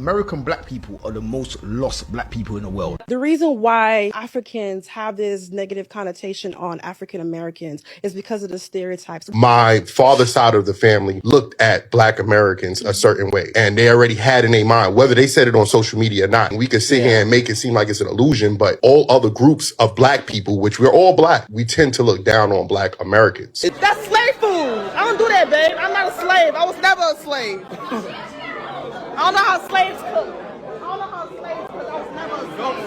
American black people are the most lost black people in the world. The reason why Africans have this negative connotation on African Americans is because of the stereotypes. My father's side of the family looked at black Americans a certain way, and they already had in their mind, whether they said it on social media or not. We could sit here and make it seem like it's an illusion, but all other groups of black people, which we're all black, we tend to look down on black Americans. That's slave food. I don't do that, babe. I'm not a slave. I was never a slave. I don't know how slaves cook. I was never a slave.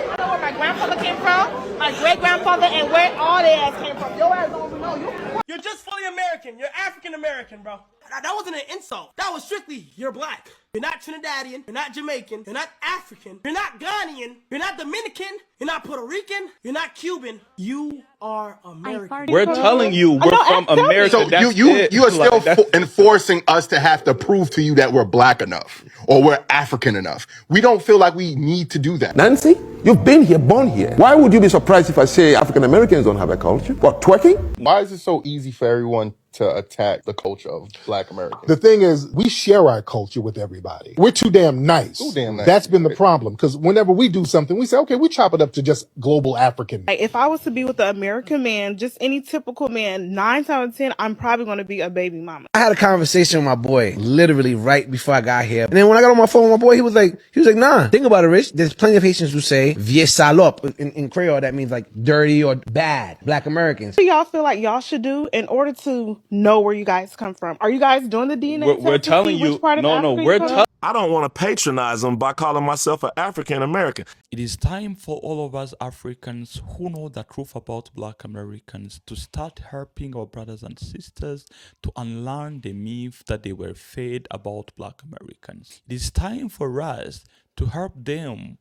I know where my grandfather came from, my great-grandfather, and where all their ass came from. Your ass don't even know. You're just fully American. You're African-American, bro. That wasn't an insult. That was strictly, you're black. You're not Trinidadian. You're not Jamaican. You're not African. You're not Ghanaian. You're not Dominican. You're not Puerto Rican. You're not Cuban. You are American. We're telling you we're from America. So you are still enforcing us to have to prove to you that we're black enough or we're African enough. We don't feel like we need to do that. Nancy, you've been here, born here. Why would you be surprised if I say African Americans don't have a culture? What, twerking? Why is it so easy for everyone to attack the culture of black Americans? The thing is, we share our culture with everybody. We're too damn nice. Too damn nice. That's been the problem, because whenever we do something, we say, okay, we chop it up to just global African. Like, if I was to be with an American man, just any typical man, 9 times out of 10, I'm probably going to be a baby mama. I had a conversation with my boy literally right before I got here. And then when I got on my phone with my boy, he was like, nah, think about it, Rich. There's plenty of Haitians who say, vieux salope. In Creole, that means like dirty or bad, black Americans. What do y'all feel like y'all should do in order to know where you guys come from? Are you guys doing the DNA test? We're telling you, I don't want to patronize them by calling myself an African American. It is time for all of us Africans who know the truth about black Americans to start helping our brothers and sisters to unlearn the myth that they were fed about black Americans. It is time for us to help them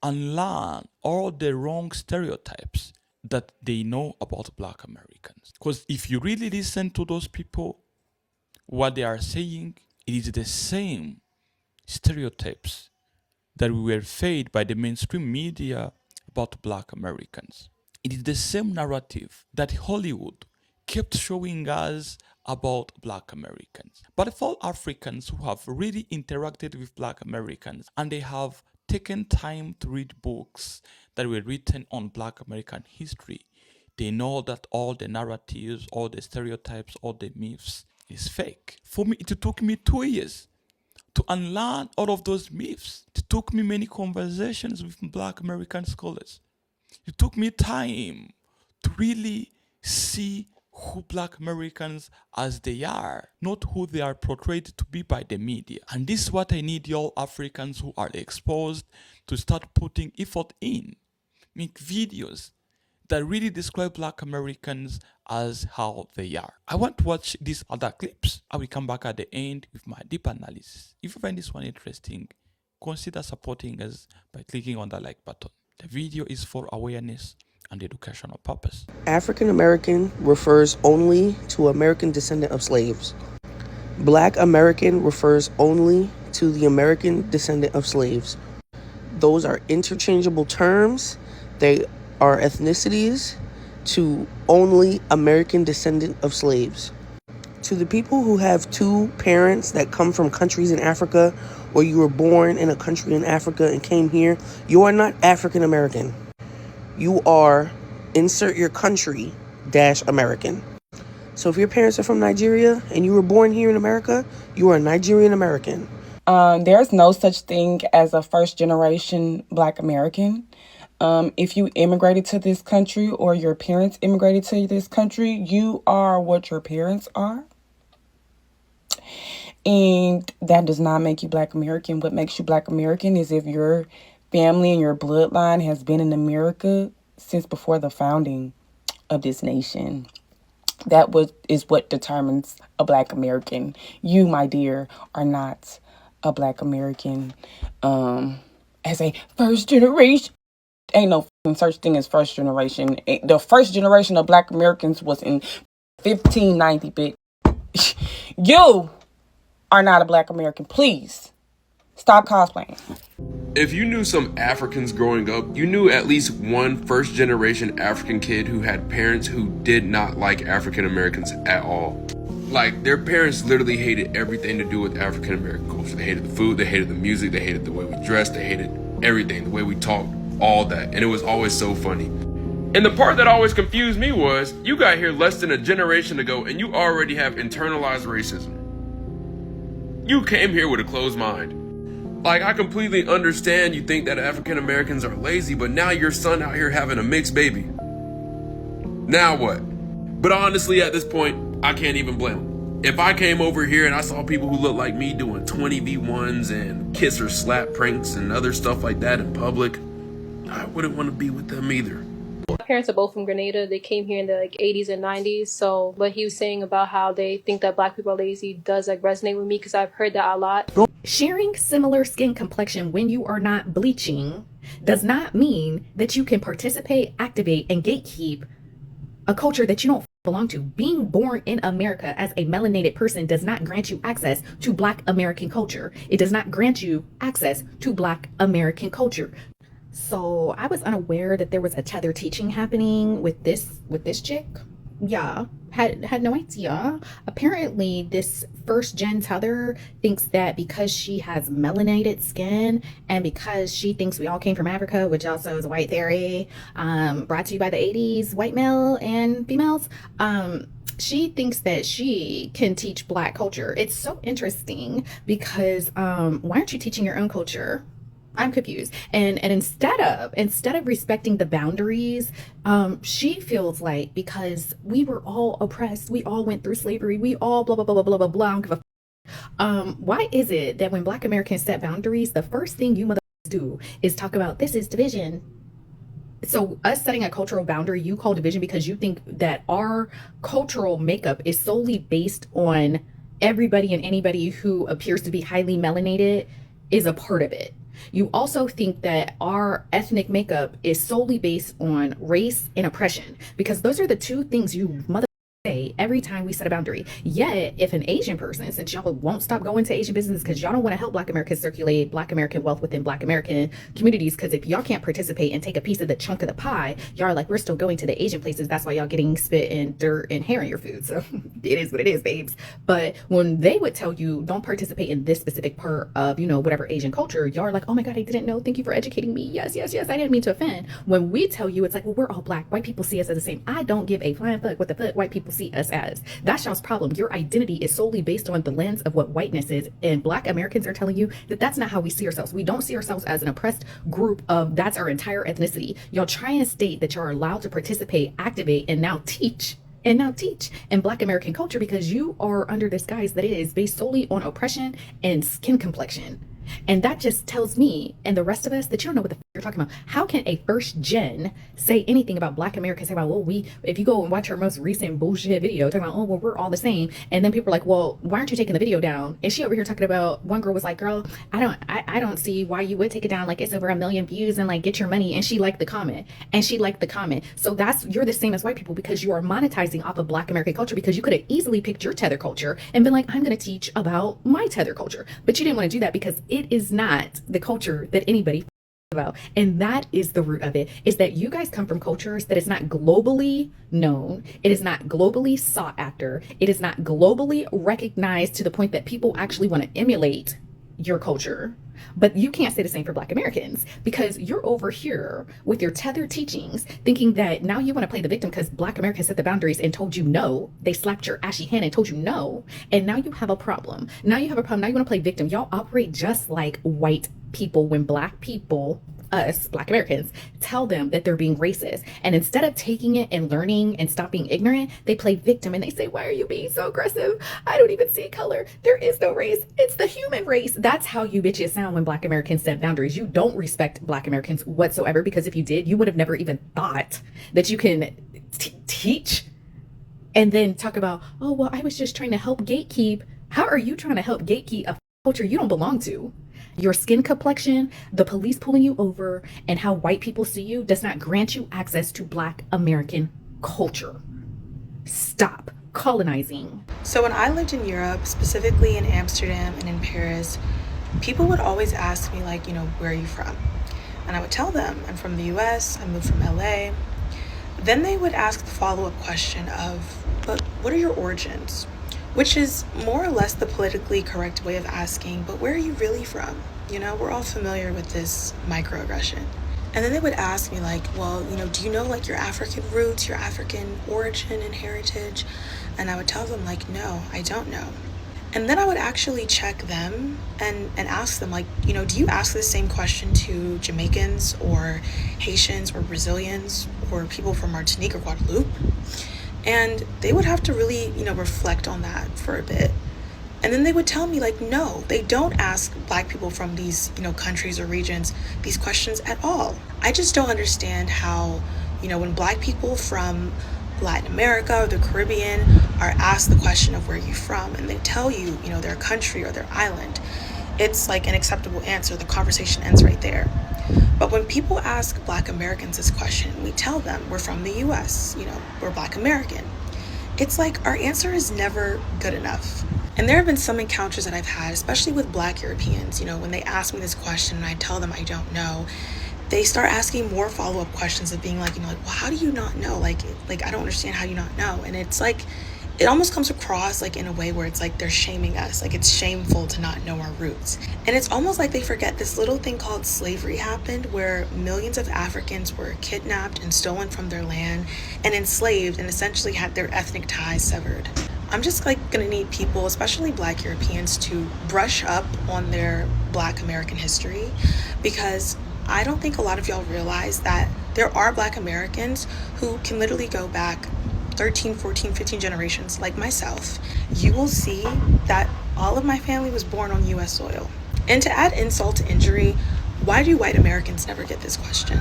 unlearn all the wrong stereotypes that they know about black Americans. Because if you really listen to those people, what they are saying, it is the same stereotypes that we were fed by the mainstream media about black Americans. It is the same narrative that Hollywood kept showing us about black Americans. But for Africans who have really interacted with black Americans and they have taken time to read books that were written on black American history, they know that all the narratives, all the stereotypes, all the myths is fake. For me, it took me 2 years to unlearn all of those myths. It took me many conversations with black American scholars. It took me time to really see who black Americans as they are, not who they are portrayed to be by the media. And this is what I need y'all Africans who are exposed to start putting effort in. Make videos that really describe black Americans as how they are. I want to watch these other clips. I will come back at the end with my deep analysis. If you find this one interesting, consider supporting us by clicking on the like button. The video is for awareness and educational purpose. African American refers only to American descendant of slaves. Black American refers only to the American descendant of slaves. Those are interchangeable terms. They are ethnicities to only American descendant of slaves. To the people who have two parents that come from countries in Africa, or you were born in a country in Africa and came here, you are not African American. You are insert your country - American. So if your parents are from Nigeria and you were born here in America, you are Nigerian American. There's no such thing as a first generation Black American. If you immigrated to this country or your parents immigrated to this country, you are what your parents are. And that does not make you Black American. What makes you Black American is if your family and your bloodline has been in America since before the founding of this nation. That is what determines a Black American. You, my dear, are not a Black American as a first generation. Ain't no such thing as first generation. The first generation of Black Americans was in 1590, bitch. You are not a Black American. Please stop cosplaying. If you knew some Africans growing up, you knew at least one first-generation African kid who had parents who did not like African Americans at all. Like, their parents literally hated everything to do with African American culture. They hated the food, they hated the music, they hated the way we dressed, they hated everything, the way we talked, all that. And it was always so funny. And the part that always confused me was, you got here less than a generation ago and you already have internalized racism. You came here with a closed mind. Like, I completely understand you think that African Americans are lazy, but now your son out here having a mixed baby. Now what? But honestly, at this point, I can't even blame him. If I came over here and I saw people who look like me doing 20v1s and kiss or slap pranks and other stuff like that in public, I wouldn't want to be with them either. My parents are both from Grenada. They came here in the 80s and 90s. So what he was saying about how they think that black people are lazy does resonate with me, because I've heard that a lot. Sharing similar skin complexion when you are not bleaching does not mean that you can participate, activate, and gatekeep a culture that you don't belong to. Being born in America as a melanated person does not grant you access to Black American culture. It does not grant you access to Black American culture. So I was unaware that there was a tether teaching happening with this chick. Yeah, had no idea. Apparently this first gen tether thinks that because she has melanated skin and because she thinks we all came from Africa, which also is a white theory, brought to you by the 80s white male and females, she thinks that she can teach Black culture. It's so interesting because why aren't you teaching your own culture? I'm confused. And instead of respecting the boundaries, she feels like because we were all oppressed, we all went through slavery, we all blah blah blah blah blah blah. I don't give a why is it that when Black Americans set boundaries, the first thing you motherfuckers do is talk about this is division? So us setting a cultural boundary, you call division because you think that our cultural makeup is solely based on everybody and anybody who appears to be highly melanated is a part of it. You also think that our ethnic makeup is solely based on race and oppression, because those are the two things you mother say every time we set a boundary. Yet, if an Asian person, since y'all won't stop going to Asian business because y'all don't want to help Black Americans circulate Black American wealth within Black American communities, because if y'all can't participate and take a piece of the chunk of the pie, y'all are like, we're still going to the Asian places. That's why y'all getting spit and dirt and hair in your food. So it is what it is, babes. But when they would tell you don't participate in this specific part of, you know, whatever Asian culture, y'all are like, oh my God, I didn't know. Thank you for educating me. Yes, yes, yes. I didn't mean to offend. When we tell you, it's like, well, we're all Black. White people see us as the same. I don't give a flying fuck what the fuck white people see us as. That's y'all's problem. Your identity is solely based on the lens of what whiteness is, and Black Americans are telling you that that's not how we see ourselves. We don't see ourselves as an oppressed group of that's our entire ethnicity. Y'all try and state that you're allowed to participate, activate, and now teach in Black American culture because you are under this guise that it is based solely on oppression and skin complexion. And that just tells me and the rest of us that you don't know what the you're talking about. How can a first gen say anything about Black Americans? Say about, well, if you go and watch her most recent bullshit video talking about, oh, well, we're all the same. And then people are like, well, why aren't you taking the video down? And she over here talking about, one girl was like, girl, I don't see why you would take it down. Like, it's over 1 million views and like get your money. And she liked the comment. So you're the same as white people because you are monetizing off of Black American culture, because you could have easily picked your tether culture and been like, I'm going to teach about my tether culture. But you didn't want to do that because it is not the culture that anybody about. And that is the root of it, is that you guys come from cultures that is not globally known. It is not globally sought after. It is not globally recognized to the point that people actually want to emulate your culture. But you can't say the same for Black Americans because you're over here with your tethered teachings thinking that now you want to play the victim because Black Americans set the boundaries and told you no. They slapped your ashy hand and told you no. And now you have a problem. Now you want to play victim. Y'all operate just like white people when Black people, us, Black Americans, tell them that they're being racist. And instead of taking it and learning and stop being ignorant, they play victim and they say, why are you being so aggressive? I don't even see color. There is no race. It's the human race. That's how you bitches sound when Black Americans set boundaries. You don't respect Black Americans whatsoever, because if you did, you would have never even thought that you can teach and then talk about, oh, well, I was just trying to help gatekeep. How are you trying to help gatekeep a culture you don't belong to? Your skin complexion, the police pulling you over, and how white people see you does not grant you access to Black American culture. Stop colonizing. So when I lived in Europe, specifically in Amsterdam and in Paris, people would always ask me, like, you know, where are you from? And I would tell them, I'm from the US, I moved from LA. Then they would ask the follow-up question of, but what are your origins? which is more or less the politically correct way of asking, but where are you really from? You know, we're all familiar with this microaggression. And then they would ask me like, well, you know, do you know like your African roots, your African origin and heritage? And I would tell them like, no, I don't know. And then I would actually check them and ask them like, you know, do you ask the same question to Jamaicans or Haitians or Brazilians or people from Martinique or Guadeloupe? And they would have to really, you know, reflect on that for a bit. And then they would tell me like, no, they don't ask Black people from these, you know, countries or regions these questions at all. I just don't understand how, you know, when Black people from Latin America or the Caribbean are asked the question of where you're from and they tell you, you know, their country or their island, it's like an acceptable answer. The conversation ends right there. But when people ask Black Americans this question, we tell them we're from the US, you know, we're Black American. It's like our answer is never good enough. And there have been some encounters that I've had, especially with Black Europeans, you know, when they ask me this question and I tell them I don't know, they start asking more follow-up questions of being like, you know, like, well, how do you not know? Like I don't understand how you not know. And it's like, it almost comes across like in a way where it's like they're shaming us. Like it's shameful to not know our roots. And it's almost like they forget this little thing called slavery happened where millions of Africans were kidnapped and stolen from their land and enslaved and essentially had their ethnic ties severed. I'm just like gonna need people, especially Black Europeans, to brush up on their Black American history, because I don't think a lot of y'all realize that there are Black Americans who can literally go back 13, 14, 15 generations like myself. You will see that all of my family was born on US soil. And to add insult to injury, why do white Americans never get this question?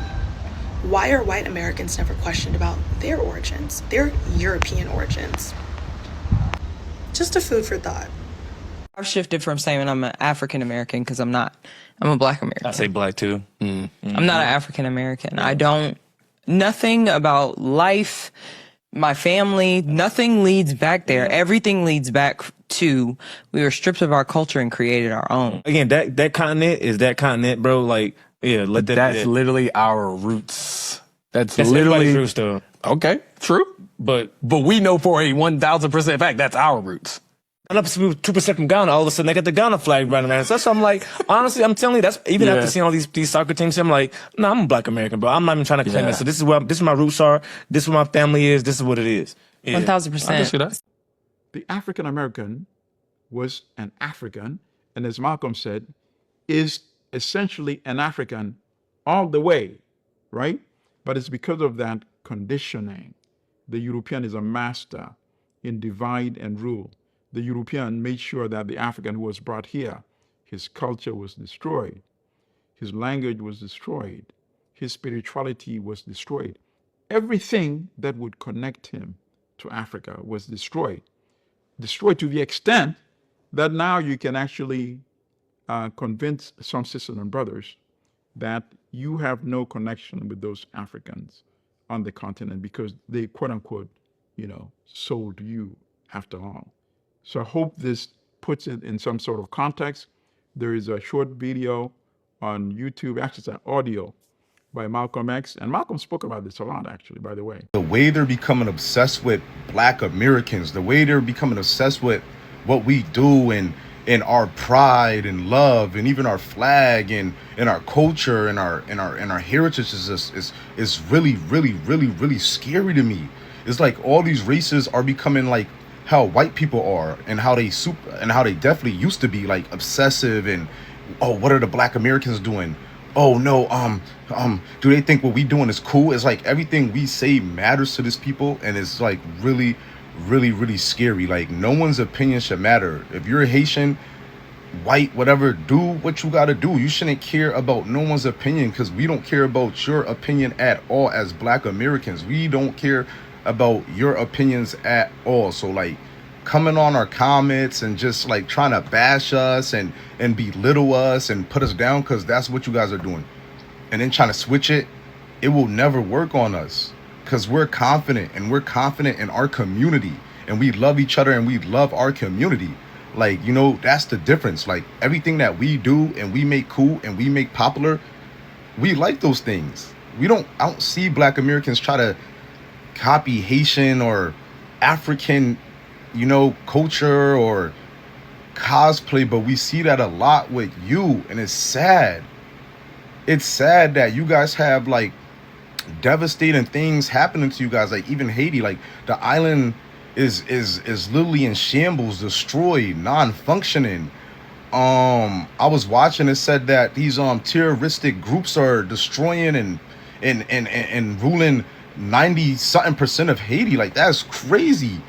Why are white Americans never questioned about their origins, their European origins? Just a food for thought. I've shifted from saying I'm an African American because I'm not. I'm a Black American. I say Black too. I'm not an African American. I don't. Nothing about life, my family, nothing leads back there. Everything leads back to we were stripped of our culture and created our own. Again, that continent is that continent, bro. Like, yeah, that's literally our roots. That's everybody's literally roots, though. Okay, true. But we know for a 1,000% fact that's our roots. And up to 2% from Ghana, all of a sudden they got the Ghana flag running around. So I'm like, honestly, I'm telling you, that's even after seeing all these soccer teams, I'm like, nah, I'm a Black American, bro. I'm not even trying to claim it. So this is where my roots are. This is where my family is. This is what it is. 1,000%. The African American was an African, and as Malcolm said, is essentially an African all the way, right? But it's because of that conditioning. The European is a master in divide and rule. The European made sure that the African who was brought here, his culture was destroyed, his language was destroyed, his spirituality was destroyed. Everything that would connect him to Africa was destroyed to the extent that now you can actually convince some sisters and brothers that you have no connection with those Africans on the continent because they, quote unquote, sold you after all. So I hope this puts it in some sort of context. There is a short video on YouTube, actually it's an audio by Malcolm X. And Malcolm spoke about this a lot, actually, by the way. The way they're becoming obsessed with Black Americans, the way they're becoming obsessed with what we do and our pride and love and even our flag and our culture and our heritage is really, really, really, really scary to me. It's like all these races are becoming like how white people are and how they definitely used to be like obsessive and, oh, what are the Black Americans doing? Oh no, do they think what we doing is cool? It's like everything we say matters to these people, and it's like really, really, really scary. Like no one's opinion should matter. If you're a Haitian, white, whatever, do what you gotta do. You shouldn't care about no one's opinion because we don't care about your opinion at all as Black Americans. We don't care about your opinions at all. So like coming on our comments and just like trying to bash us and belittle us and put us down because that's what you guys are doing, and then trying to switch it will never work on us because we're confident in our community and we love each other and we love our community. Like, that's the difference. Like everything that we do and we make cool and we make popular, we like those things. I don't see Black Americans try to copy Haitian or African you know, culture or cosplay, but we see that a lot with you, and it's sad. It's sad that you guys have like devastating things happening to you guys, like even Haiti, like the island is literally in shambles, destroyed, non-functioning. I was watching, it said that these terroristic groups are destroying and ruling 90 something percent of Haiti. Like, that's crazy.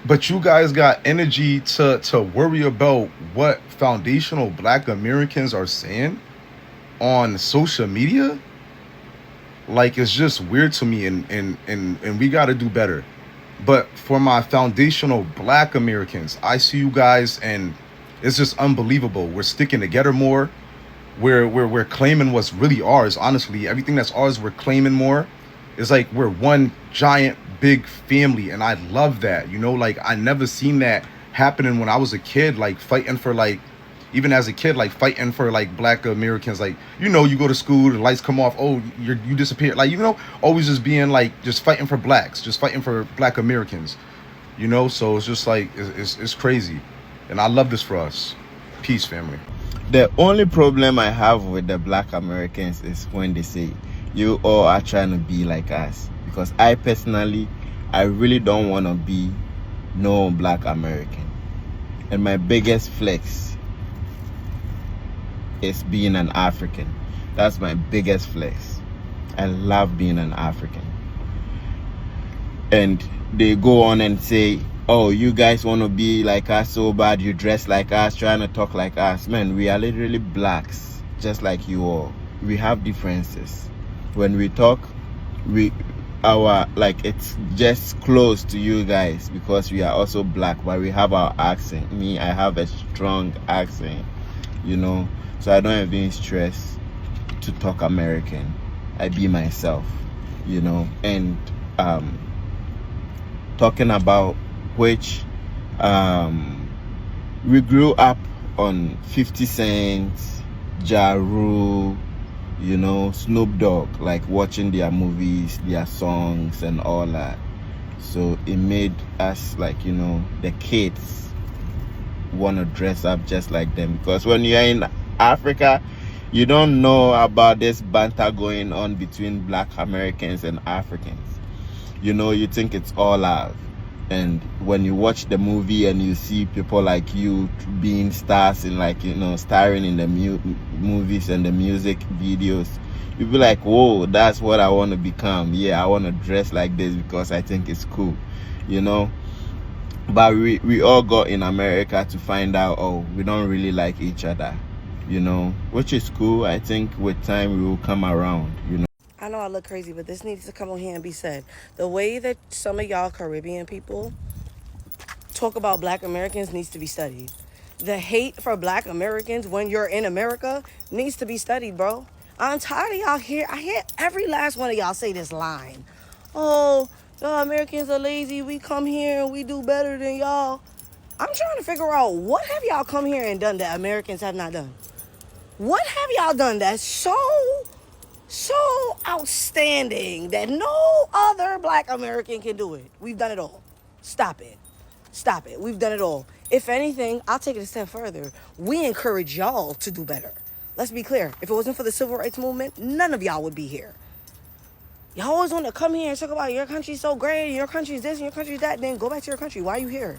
But you guys got energy to worry about what foundational Black Americans are saying on social media. Like, it's just weird to me, and we got to do better. But for my foundational Black Americans, I see you guys, and it's just unbelievable. We're sticking together more. We're claiming what's really ours. Honestly, everything that's ours, we're claiming more. It's like we're one giant big family, and I love that. You know, like, I never seen that happening when I was a kid, like fighting for, like, even as a kid, like fighting for like Black Americans. Like, you know, you go to school, the lights come off, oh, you disappear. Like, you know, always just being like, just fighting for blacks, just fighting for Black Americans, you know. So it's just like, it's crazy, and I love this for us. Peace, family. The only problem I have with the Black Americans is when they say you all are trying to be like us, because I personally, I really don't want to be no Black American. And my biggest flex is being an African. That's my biggest flex. I love being an African. And they go on and say, oh, you guys want to be like us so bad, you dress like us, trying to talk like us. Man, we are literally blacks, just like you all. We have differences. When we talk, it's just close to you guys because we are also black, but we have our accent. Me, I have a strong accent, you know. So I don't even stress to talk American. I be myself, you know. And talking about which, we grew up on 50 Cent, Ja Rule, you know, Snoop Dogg, like watching their movies, their songs and all that. So it made us, like, you know, the kids want to dress up just like them, because when you're in Africa, you don't know about this banter going on between Black Americans and Africans. You know, you think it's all love. And when you watch the movie and you see people like you being stars and, like, you know, starring in the movies and the music videos, you be like, whoa, that's what I want to become. Yeah, I want to dress like this because I think it's cool, you know. But we all got in America to find out, oh, we don't really like each other, you know, which is cool. I think with time we will come around, you know. I know I look crazy, but this needs to come on here and be said. The way that some of y'all Caribbean people talk about Black Americans needs to be studied. The hate for Black Americans when you're in America needs to be studied, bro. I'm tired of y'all here. I hear every last one of y'all say this line. Oh, the Americans are lazy. We come here and we do better than y'all. I'm trying to figure out, what have y'all come here and done that Americans have not done? What have y'all done that's so outstanding that no other Black American can do it? We've done it all. Stop it. Stop it. We've done it all. If anything, I'll take it a step further. We encourage y'all to do better. Let's be clear. If it wasn't for the civil rights movement, none of y'all would be here. Y'all always want to come here and talk about your country's so great, and your country's this, and your country's that. Then go back to your country. Why are you here?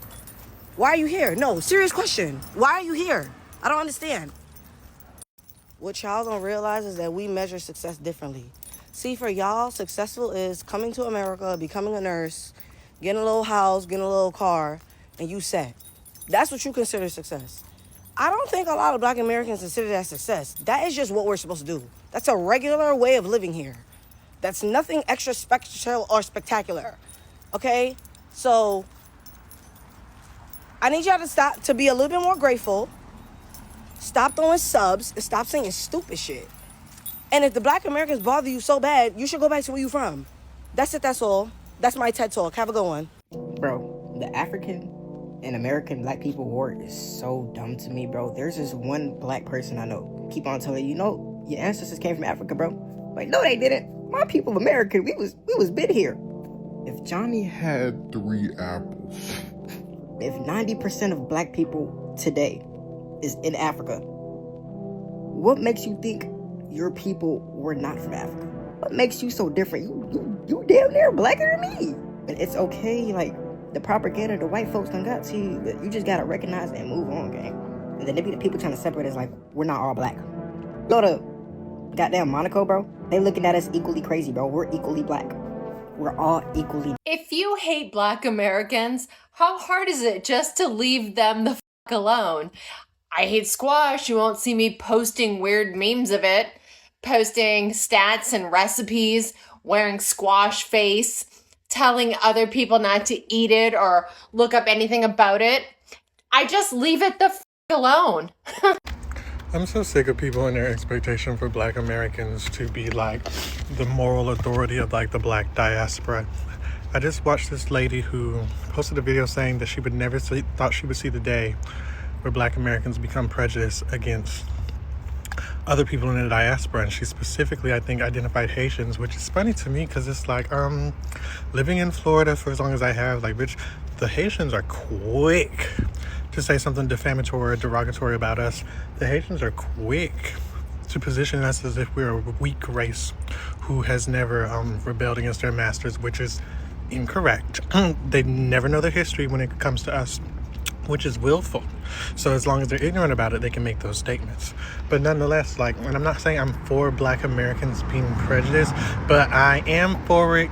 Why are you here? No, serious question. Why are you here? I don't understand. What y'all don't realize is that we measure success differently. See, for y'all, successful is coming to America, becoming a nurse, getting a little house, getting a little car, and you set. That's what you consider success. I don't think a lot of Black Americans consider that success. That is just what we're supposed to do. That's a regular way of living here. That's nothing extra special or spectacular. Okay? So I need y'all to stop, to be a little bit more grateful. Stop throwing subs and stop saying stupid shit. And if the Black Americans bother you so bad, you should go back to where you from. That's it, that's all. That's my TED Talk. Have a good one. Bro, the African and American Black people war is so dumb to me, bro. There's just one Black person I know. Keep on telling you, know, your ancestors came from Africa, bro. Like, no, they didn't. My people American. We was been here. If Johnny had 3 apples If 90% of black people today is in Africa, what makes you think your people were not from Africa? What makes you so different? You damn near blacker than me. But it's okay, like, the propaganda the white folks done got to you, but you just gotta recognize it and move on, gang. And then they be the people trying to separate us like, we're not all black. Go to goddamn Monaco, bro. They looking at us equally crazy, bro. We're equally black. We're all equally. If you hate Black Americans, how hard is it just to leave them the fuck alone? I hate squash. You won't see me posting weird memes of it, posting stats and recipes, wearing squash face, telling other people not to eat it or look up anything about it. I just leave it the fuck alone. I'm so sick of people and their expectation for Black Americans to be like the moral authority of like the Black diaspora. I just watched this lady who posted a video saying that she would never thought she would see the day where Black Americans become prejudiced against other people in the diaspora, and she specifically, I think, identified Haitians, which is funny to me because it's like living in Florida for as long as I have, like, bitch, the Haitians are quick to say something defamatory or derogatory about us. The Haitians are quick to position us as if we're a weak race who has never rebelled against their masters, which is incorrect. They never know their history when it comes to us, which is willful. So as long as they're ignorant about it, they can make those statements. But nonetheless, like, and I'm not saying I'm for Black Americans being prejudiced, but I am for it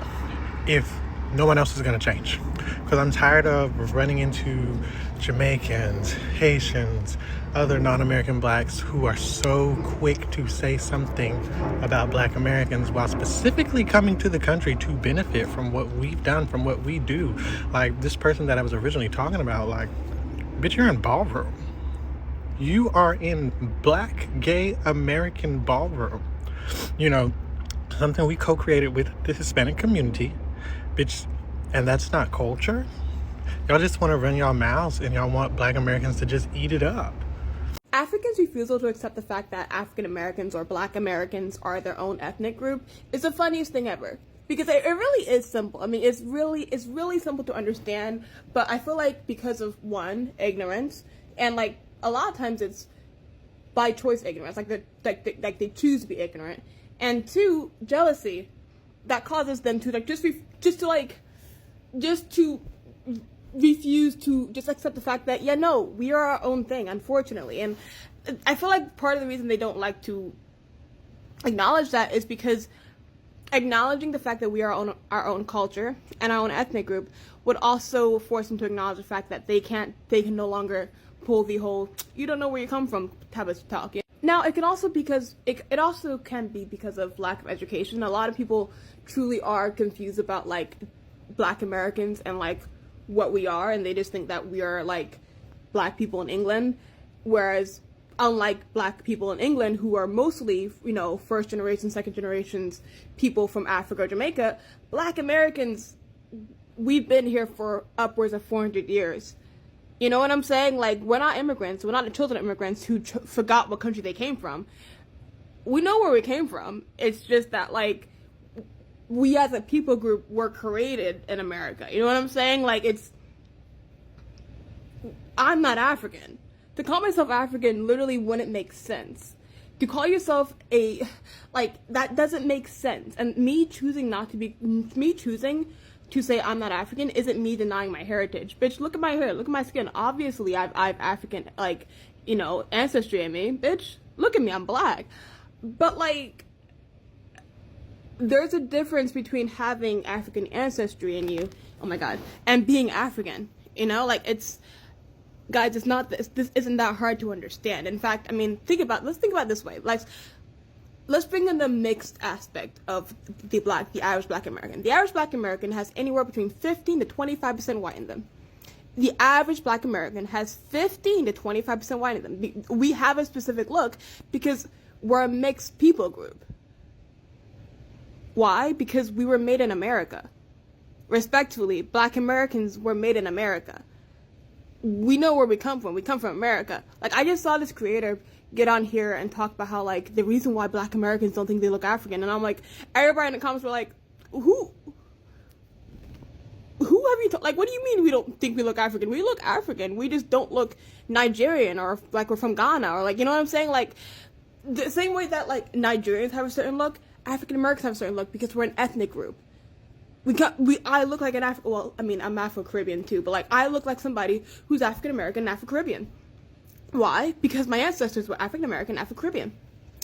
if no one else is going to change. Because I'm tired of running into Jamaicans, Haitians, other non-American blacks who are so quick to say something about Black Americans while specifically coming to the country to benefit from what we've done, from what we do. Like this person that I was originally talking about, like, bitch, you're in ballroom. You are in Black gay American ballroom. You know, something we co-created with the Hispanic community, bitch, and that's not culture. Y'all just want to run y'all mouths and y'all want Black Americans to just eat it up. Africans' refusal to accept the fact that African Americans or Black Americans are their own ethnic group is the funniest thing ever. Because it really is simple. I mean, it's really simple to understand, but I feel like because of one, ignorance, and like a lot of times it's by choice ignorance, like they choose to be ignorant, and two, jealousy that causes them to like just to refuse to just accept the fact that, yeah, no, we are our own thing, unfortunately. And I feel like part of the reason they don't like to acknowledge that is because acknowledging the fact that we are our own culture and our own ethnic group would also force them to acknowledge the fact that they can no longer pull the whole "you don't know where you come from" type of talk. Yeah? Now, it can also it also can be because of lack of education. A lot of people truly are confused about like Black Americans and like what we are, and they just think that we are like Black people in England, whereas unlike Black people in England, who are mostly, you know, first generation, second generations people from Africa or Jamaica, Black Americans, we've been here for upwards of 400 years. You know what I'm saying? Like, we're not immigrants. We're not the children of immigrants who forgot what country they came from. We know where we came from. It's just that, like, we as a people group were created in America. You know what I'm saying? Like, I'm not African. To call myself African literally wouldn't make sense. To call yourself that doesn't make sense. And me choosing to say I'm not African isn't me denying my heritage. Bitch, look at my hair, look at my skin. Obviously, I've African, like, you know, ancestry in me. Bitch, look at me, I'm Black. But, like, there's a difference between having African ancestry in you, oh my God, and being African. You know, like, guys, it's not this isn't that hard to understand. In fact, I mean, let's think about it this way. Like, let's bring in the mixed aspect of the average Black American. The average Black American has anywhere between 15 to 25% white in them. The average Black American has 15 to 25% white in them. We have a specific look because we're a mixed people group. Why? Because we were made in America. Respectfully, Black Americans were made in America. We know where we come from. We come from America. Like, I just saw this creator get on here and talk about how, like, the reason why Black Americans don't think they look African. And I'm like, everybody in the comments were like, who have you like? What do you mean we don't think we look African? We look African. We just don't look Nigerian or like we're from Ghana or like, you know what I'm saying? Like the same way that like Nigerians have a certain look, African Americans have a certain look because we're an ethnic group. I look like an well, I mean, I'm Afro-Caribbean too, but like I look like somebody who's African American and Afro-Caribbean. Why? Because my ancestors were African American, Afro-Caribbean.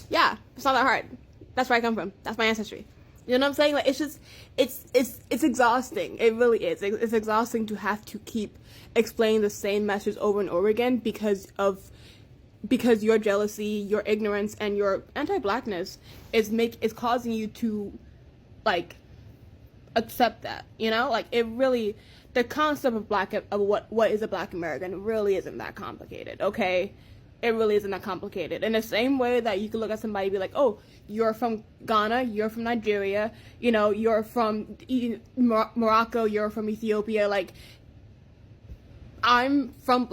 Yeah, it's not that hard. That's where I come from. That's my ancestry. You know what I'm saying? Like it's just, it's exhausting. It really is. It's exhausting to have to keep explaining the same message over and over again because your jealousy, your ignorance, and your anti-blackness is causing you to like accept that, you know? Like it really, the concept of what is a Black American really isn't that complicated, okay? It really isn't that complicated. In the same way that you can look at somebody and be like, oh, you're from Ghana, you're from Nigeria, you know, you're from Morocco, you're from Ethiopia, like I'm from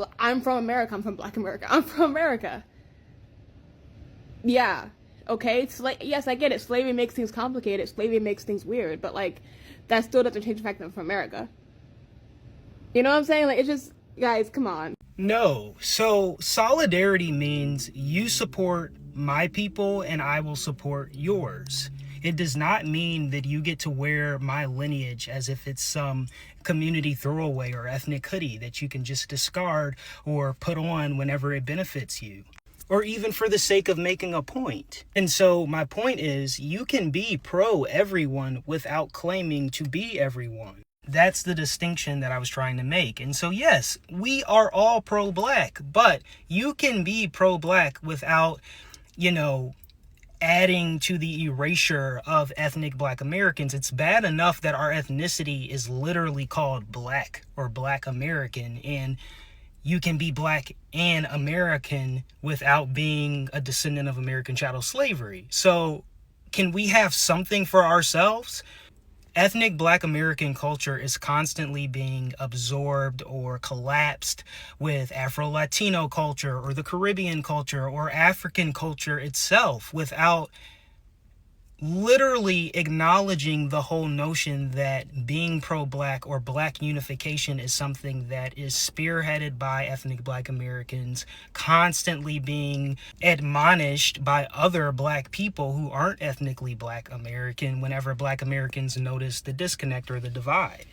America, I'm from Black America, I'm from America. Yeah, okay, yes, I get it. Slavery makes things complicated. Slavery makes things weird, but like that still doesn't change the fact that I'm from America. You know what I'm saying? Like it's just, guys, come on. No. So solidarity means you support my people and I will support yours. It does not mean that you get to wear my lineage as if it's some community throwaway or ethnic hoodie that you can just discard or put on whenever it benefits you, or even for the sake of making a point. And so my point is, you can be pro everyone without claiming to be everyone. That's the distinction that I was trying to make. And so yes, we are all pro-Black, but you can be pro-Black without, you know, adding to the erasure of ethnic Black Americans. It's bad enough that our ethnicity is literally called Black or Black American, and you can be Black and American without being a descendant of American chattel slavery. So can we have something for ourselves? Ethnic Black American culture is constantly being absorbed or collapsed with Afro-Latino culture or the Caribbean culture or African culture itself without literally acknowledging the whole notion that being pro-Black or Black unification is something that is spearheaded by ethnic Black Americans, constantly being admonished by other Black people who aren't ethnically Black American whenever Black Americans notice the disconnect or the divide.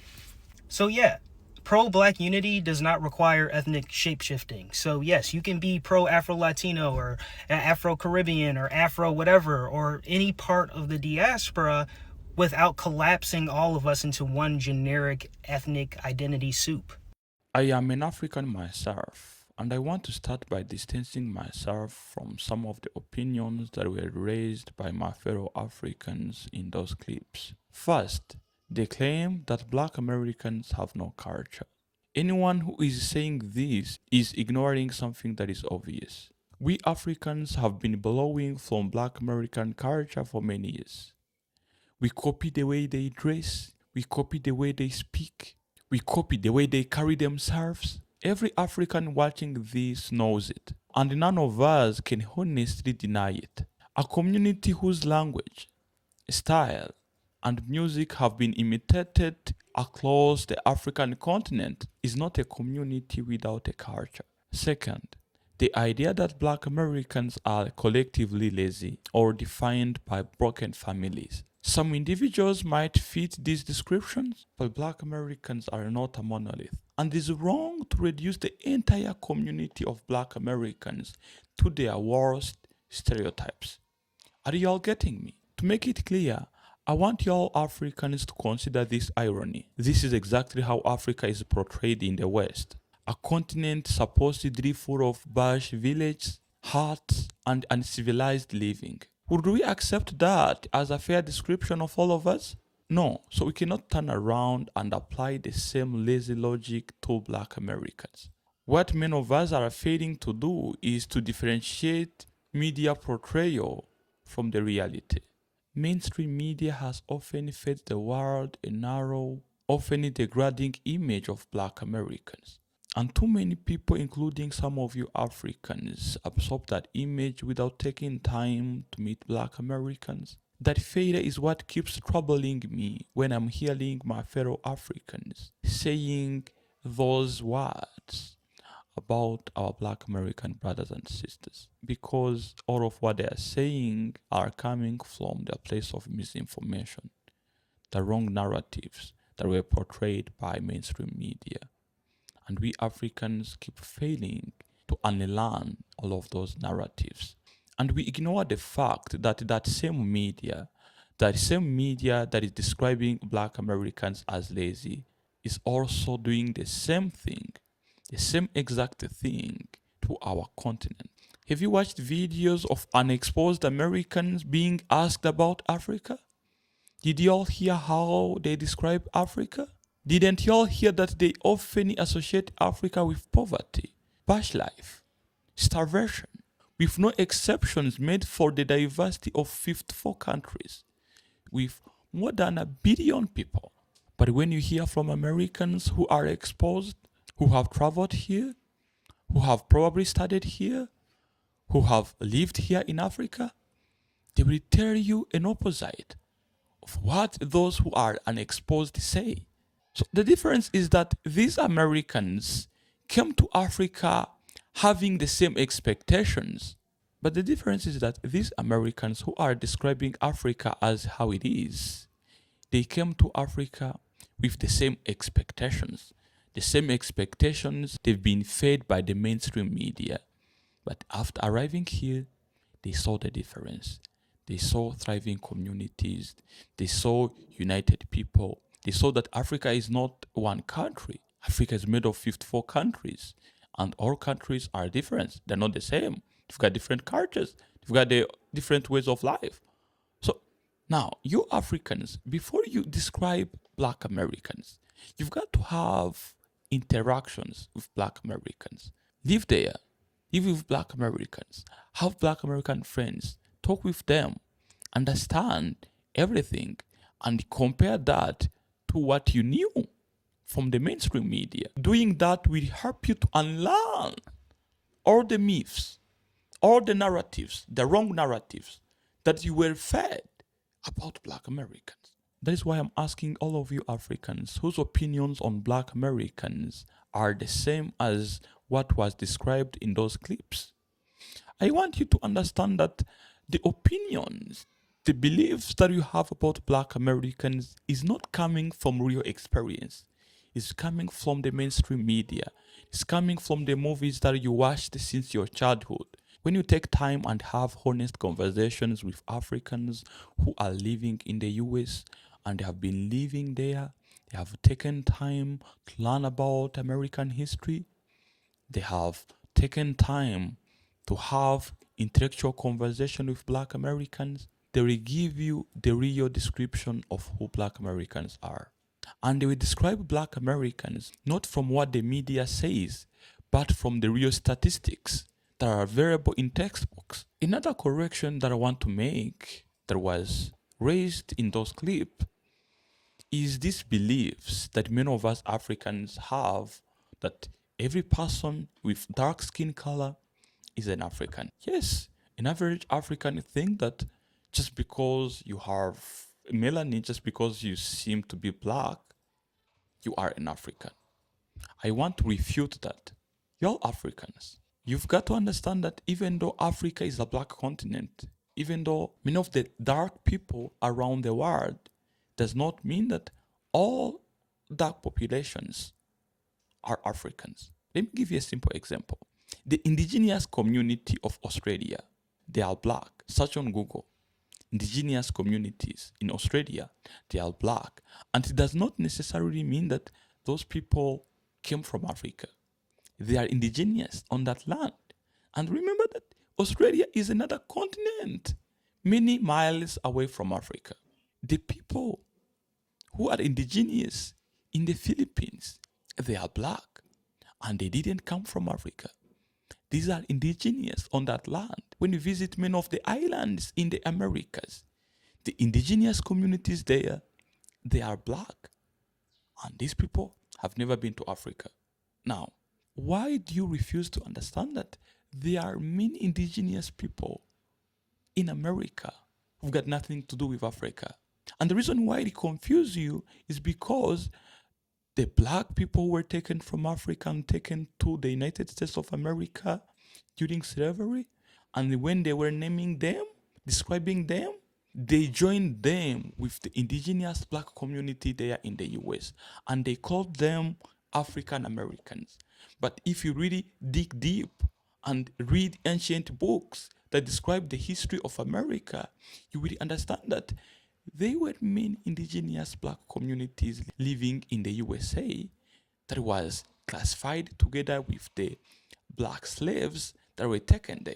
So yeah, pro-Black unity does not require ethnic shape-shifting. So yes, you can be pro-Afro-Latino or Afro-Caribbean or Afro-whatever or any part of the diaspora without collapsing all of us into one generic ethnic identity soup. I am an African myself, and I want to start by distancing myself from some of the opinions that were raised by my fellow Africans in those clips. First, they claim that Black Americans have no culture. Anyone who is saying this is ignoring something that is obvious. We Africans have been borrowing from Black American culture for many years. We copy the way they dress, we copy the way they speak, we copy the way they carry themselves. Every African watching this knows it, and none of us can honestly deny it. A community whose language, style, and music have been imitated across the African continent is not a community without a culture. Second, the idea that Black Americans are collectively lazy or defined by broken families. Some individuals might fit these descriptions, but Black Americans are not a monolith. And it is wrong to reduce the entire community of Black Americans to their worst stereotypes. Are you all getting me? To make it clear, I want y'all Africans to consider this irony. This is exactly how Africa is portrayed in the West. A continent supposedly full of bush villages, huts, and uncivilized living. Would we accept that as a fair description of all of us? No, so we cannot turn around and apply the same lazy logic to Black Americans. What many of us are failing to do is to differentiate media portrayal from the reality. Mainstream media has often fed the world a narrow, often degrading image of Black Americans. And too many people, including some of you Africans, absorb that image without taking time to meet Black Americans, That failure is what keeps troubling me when I'm hearing my fellow Africans saying those words about our Black American brothers and sisters, because all of what they are saying are coming from the place of misinformation, the wrong narratives that were portrayed by mainstream media. And we Africans keep failing to unlearn all of those narratives. And we ignore the fact that that same media that is describing Black Americans as lazy, is also doing the same thing, the same exact thing to our continent. Have you watched videos of unexposed Americans being asked about Africa? Did y'all hear how they describe Africa? Didn't y'all hear that they often associate Africa with poverty, bush life, starvation, with no exceptions made for the diversity of 54 countries, with more than 1 billion people? But when you hear from Americans who are exposed, who have traveled here, who have probably studied here, who have lived here in Africa, they will tell you an opposite of what those who are unexposed say. So the difference is that these Americans came to Africa having the same expectations. But the difference is that these Americans who are describing Africa as how it is, they came to Africa with the same expectations. The same expectations they've been fed by the mainstream media. But after arriving here, they saw the difference. They saw thriving communities. They saw united people. They saw that Africa is not one country. Africa is made of 54 countries. And all countries are different. They're not the same. They've got different cultures. They've got the different ways of life. So now, you Africans, before you describe Black Americans, you've got to have interactions with Black Americans. Live there. Live with Black Americans. Have Black American friends. Talk with them. Understand everything. And compare that to what you knew from the mainstream media. Doing that will help you to unlearn all the myths, all the narratives, the wrong narratives that you were fed about Black Americans. That is why I'm asking all of you Africans whose opinions on Black Americans are the same as what was described in those clips. I want you to understand that the opinions, the beliefs that you have about Black Americans is not coming from real experience. It's coming from the mainstream media. It's coming from the movies that you watched since your childhood. When you take time and have honest conversations with Africans who are living in the US and they have been living there, they have taken time to learn about American history, they have taken time to have intellectual conversation with Black Americans, they will give you the real description of who Black Americans are. And they will describe Black Americans not from what the media says, but from the real statistics that are available in textbooks. Another correction that I want to make that was raised in those clips is these beliefs that many of us Africans have that every person with dark skin color is an African. Yes, an average African think that just because you have melanin, just because you seem to be black, you are an African. I want to refute that. You're Africans. You've got to understand that even though Africa is a black continent, even though many of the dark people around the world, does not mean that all dark populations are Africans. Let me give you a simple example. The indigenous community of Australia, they are black. Search on Google. Indigenous communities in Australia, they are black. And it does not necessarily mean that those people came from Africa. They are indigenous on that land. And remember that Australia is another continent, many miles away from Africa. The people who are indigenous in the Philippines, they are black. And they didn't come from Africa. These are indigenous on that land. When you visit many of the islands in the Americas, the indigenous communities there, they are black. And these people have never been to Africa. Now, why do you refuse to understand that there are many indigenous people in America We've got nothing to do with Africa. And the reason why it confuses you is because the black people were taken from Africa and taken to the United States of America during slavery. And when they were naming them, describing them, they joined them with the indigenous black community there in the US. And they called them African Americans. But if you really dig deep and read ancient books that describe the history of America, you will understand that they were main indigenous black communities living in the USA that was classified together with the black slaves that were taken there.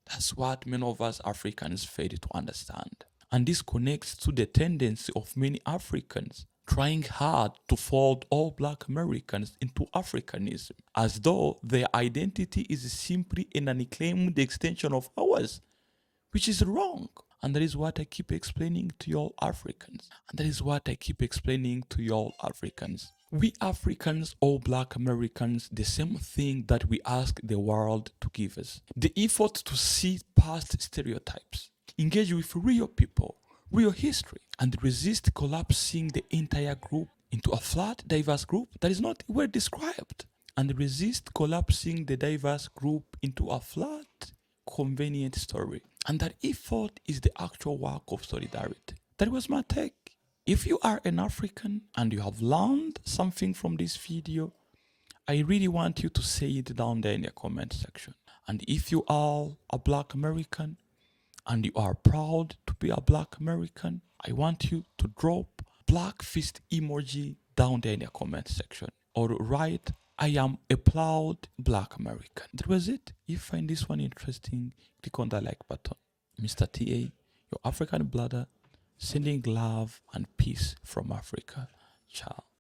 That's what many of us Africans fail to understand. And this connects to the tendency of many Africans trying hard to fold all black Americans into Africanism, as though their identity is simply an unclaimed extension of ours, which is wrong. And that is what I keep explaining to y'all Africans. We Africans, all black Americans, the same thing that we ask the world to give us. The effort to see past stereotypes, engage with real people, real history, and resist collapsing the entire group into a flat, diverse group that is not well described. And resist collapsing the diverse group into a flat, convenient story. And that effort is the actual work of solidarity. That was my take. If you are an African and you have learned something from this video, I really want you to say it down there in the comment section. And if you are a black American and you are proud to be a black American, I want you to drop black fist emoji down there in the comment section. Or write, I am a proud black American. That was it. If you find this one interesting, click on the like button. Mr. TA, your African brother, sending love and peace from Africa. Ciao.